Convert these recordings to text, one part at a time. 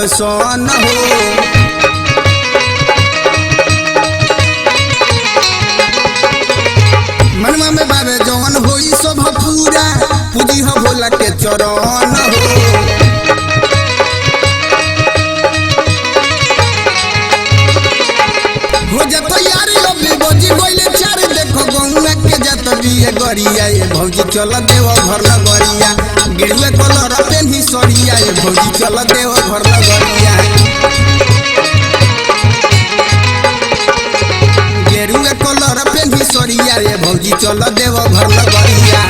दर्शन हो। मनवा में बाबे जवन होई सब पूरा पूजी हो भोला के चरण हो जत यार अभी बजी गइले चार देखो गौवा के जत बिए गरिया ये भौजी चल देव घर नगरिया गेरुआ कलर पेन्ही सरिया ये भौजी चल देव घर नगरिया गेरुआ कलर पेन्ही सरिया ये भौजी चल देव घर नगरिया।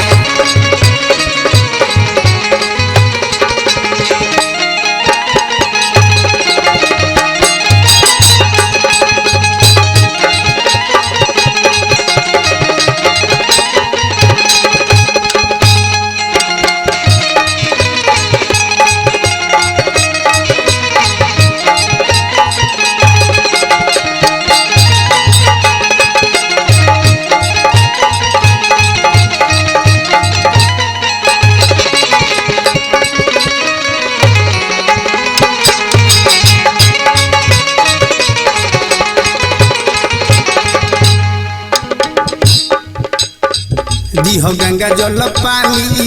दिहो गंगा जल पानी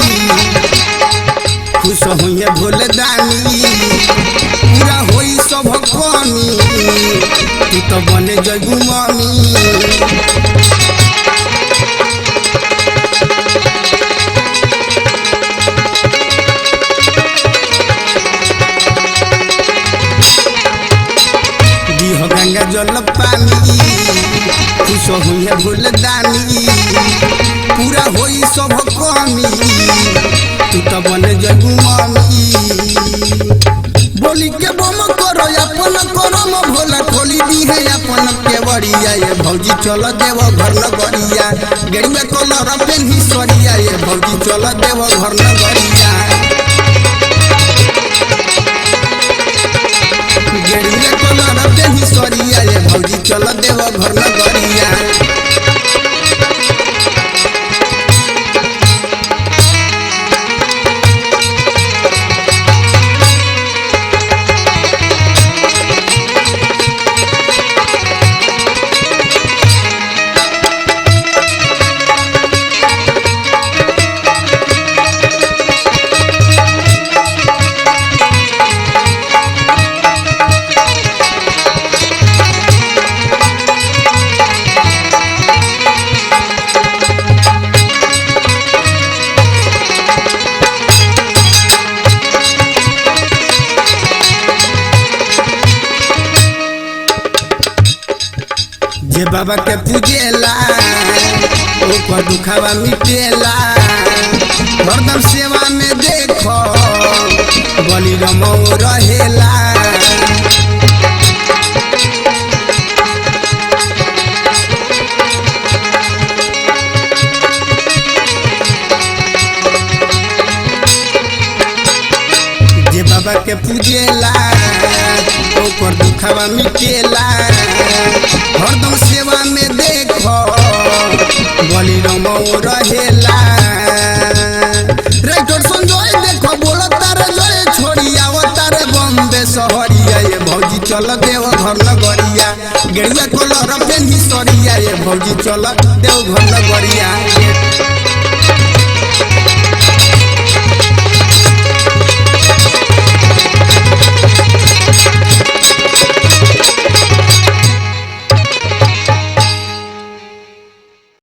खुश होइए भोले दानी पूरा होई सब कमी तू तो बने जइबू मम्मी। दिहो गंगा जल पानी खुश होइए भोले दानी पूरा होई सब कमी तू तो बने जइबू मम्मी। बोली के बम करो अपन करम भोला खोली दी है अपन केवड़िया ये भौजी चल देव घर नगरिया गेरुआ कलर पेन्ही सरिया ये भौजी चल देव घर नगरिया गेरुआ कलर पेन्ही सरिया ये भौजी चल देव घर नगरिया। जे बाबा के पूजेला ओकर दुखावा मिटेला हरदम सेवा में देखो बलि रमौ रहेला। जे बाबा के पूजेला ओकर दुखावा मिटेला हरदम सेवा में देखो बलि रमौ रहेला। राइटर संजय देखो बोल तारे जय छोड़ी आव तारे बम्बे शहरिया ये भौजी चल देव घर नगरिया गेरुआ कलर पेन्ही सरिया ये भौजी चल देव घर नगरिया।